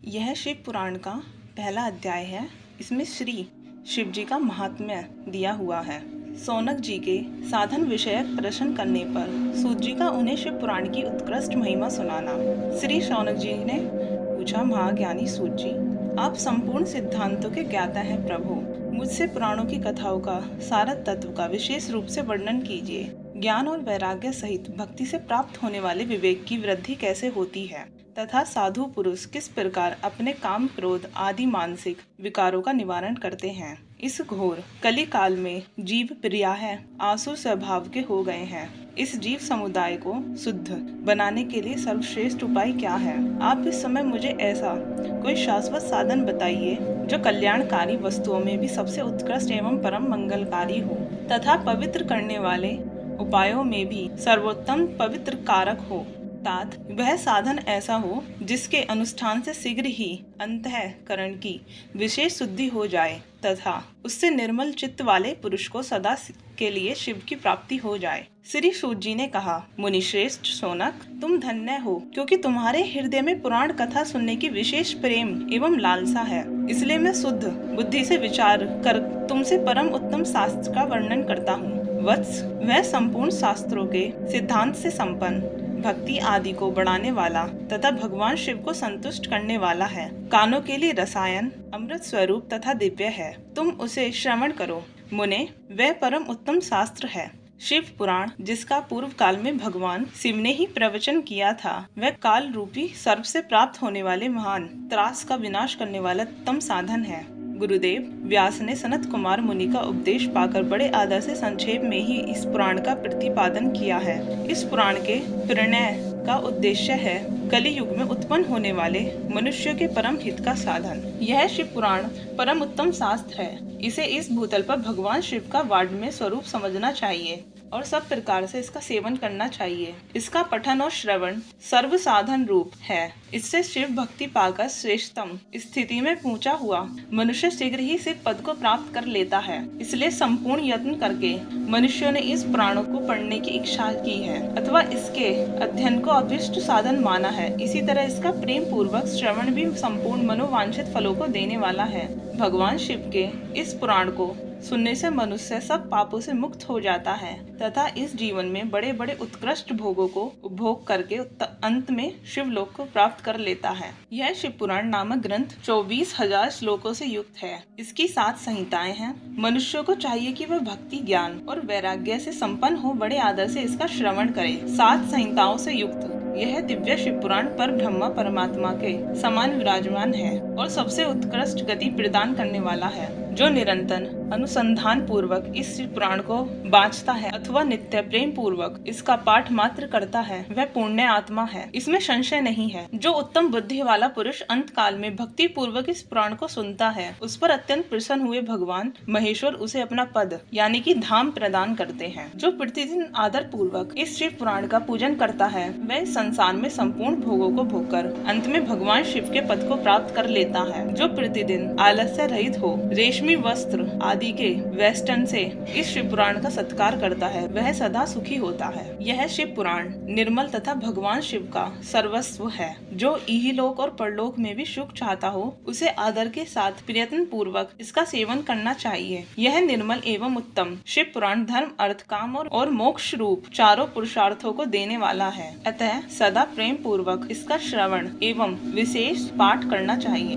यह शिव पुराण का पहला अध्याय है। इसमें श्री शिव जी का महात्म्य दिया हुआ है। सौनक जी के साधन विषयक प्रश्न करने पर सूत जी का उन्हें शिव पुराण की उत्कृष्ट महिमा सुनाना। श्री सौनक जी ने पूछा, महाज्ञानी सूत जी, आप संपूर्ण सिद्धांतों के ज्ञाता हैं प्रभु। मुझसे पुराणों की कथाओं का सारा तत्व का विशेष रूप से वर्णन कीजिए। ज्ञान और वैराग्य सहित भक्ति से प्राप्त होने वाले विवेक की वृद्धि कैसे होती है तथा साधु पुरुष किस प्रकार अपने काम, क्रोध आदि मानसिक विकारों का निवारण करते हैं। इस घोर कली काल में जीव प्रिया है, आसुर स्वभाव के हो गए हैं। इस जीव समुदाय को शुद्ध बनाने के लिए सर्वश्रेष्ठ उपाय क्या है? आप इस समय मुझे ऐसा कोई शाश्वत साधन बताइए जो कल्याणकारी वस्तुओं में भी सबसे उत्कृष्ट एवं परम मंगलकारी हो तथा पवित्र करने वाले उपायों में भी सर्वोत्तम पवित्र कारक हो। तात वह साधन ऐसा हो जिसके अनुष्ठान से शीघ्र ही अंतःकरण की विशेष शुद्धि हो जाए तथा उससे निर्मल चित्त वाले पुरुष को सदा के लिए शिव की प्राप्ति हो जाए। श्री सूत जी ने कहा, मुनिश्रेष्ठ सौनक, तुम धन्य हो क्योंकि तुम्हारे हृदय में पुराण कथा सुनने की विशेष प्रेम एवं लालसा है। इसलिए मैं शुद्ध बुद्धि से विचार कर तुमसे परम उत्तम शास्त्र का वर्णन करता हूँ। वत्स, वह संपूर्ण शास्त्रों के सिद्धांत से संपन्न, भक्ति आदि को बढ़ाने वाला तथा भगवान शिव को संतुष्ट करने वाला है। कानों के लिए रसायन, अमृत स्वरूप तथा दिव्य है। तुम उसे श्रवण करो। मुने, वह परम उत्तम शास्त्र है। शिव पुराण, जिसका पूर्व काल में भगवान शिव ने ही प्रवचन किया था, वह काल रूपी सर्प से प्राप्त होने वाले महान त्रास का विनाश करने वाला उत्तम साधन है। गुरुदेव व्यास ने सनत कुमार मुनि का उपदेश पाकर बड़े आदर से संक्षेप में ही इस पुराण का प्रतिपादन किया है। इस पुराण के प्रणय का उद्देश्य है कली युग में उत्पन्न होने वाले मनुष्य के परम हित का साधन। यह शिव पुराण परम उत्तम शास्त्र है। इसे इस भूतल पर भगवान शिव का वाड्मय स्वरूप समझना चाहिए और सब प्रकार से इसका सेवन करना चाहिए। इसका पठन और श्रवण सर्व साधन रूप है। इससे शिव भक्ति पाकर श्रेष्ठतम स्थिति में पहुंचा हुआ मनुष्य शीघ्र ही शिव पद को प्राप्त कर लेता है। इसलिए संपूर्ण यत्न करके मनुष्यों ने इस पुराणों को पढ़ने की इच्छा की है अथवा इसके अध्ययन को अभिष्ट साधन माना है। इसी तरह इसका प्रेम पूर्वक श्रवण भी संपूर्ण मनोवांछित फलों को देने वाला है। भगवान शिव के इस पुराण को सुनने से मनुष्य सब पापों से मुक्त हो जाता है तथा इस जीवन में बड़े बड़े उत्कृष्ट भोगों को उपभोग करके अंत में शिवलोक को प्राप्त कर लेता है। यह शिव पुराण नामक ग्रंथ 24,000 श्लोकों से युक्त है। इसकी 7 संहिताएं हैं। मनुष्य को चाहिए कि वह भक्ति, ज्ञान और वैराग्य से संपन्न हो बड़े आदर से इसका श्रवण करे। 7 संहिताओं से युक्त यह दिव्य शिव पुराण पर ब्रह्मा परमात्मा के समान विराजमान है और सबसे उत्कृष्ट गति प्रदान करने वाला है। जो निरंतर अनुसंधान पूर्वक इस शिव पुराण को बाँचता है अथवा नित्य प्रेम पूर्वक इसका पाठ मात्र करता है, वह पुण्य आत्मा है। इसमें संशय नहीं है। जो उत्तम बुद्धि वाला पुरुष अंत काल में भक्ति पूर्वक इस पुराण को सुनता है, उस पर अत्यंत प्रसन्न हुए भगवान महेश्वर उसे अपना पद यानी कि धाम प्रदान करते हैं। जो प्रतिदिन आदर पूर्वक इस शिव पुराण का पूजन करता है, वह संसार में संपूर्ण भोगों को भोगकर अंत में भगवान शिव के पद को प्राप्त कर लेता है। जो प्रतिदिन आलस्य रहित हो रेशमी वस्त्र आदि के वेस्टर्न से इस शिव पुराण का सत्कार करता है, वह सदा सुखी होता है। यह शिव पुराण निर्मल तथा भगवान शिव का सर्वस्व है। जो इहलोक और परलोक में भी सुख चाहता हो, उसे आदर के साथ प्रयत्न पूर्वक इसका सेवन करना चाहिए। यह निर्मल एवं उत्तम शिव पुराण धर्म, अर्थ, काम और मोक्ष रूप चारों पुरुषार्थों को देने वाला है। अतः सदा प्रेम पूर्वक इसका श्रवण एवं विशेष पाठ करना चाहिए।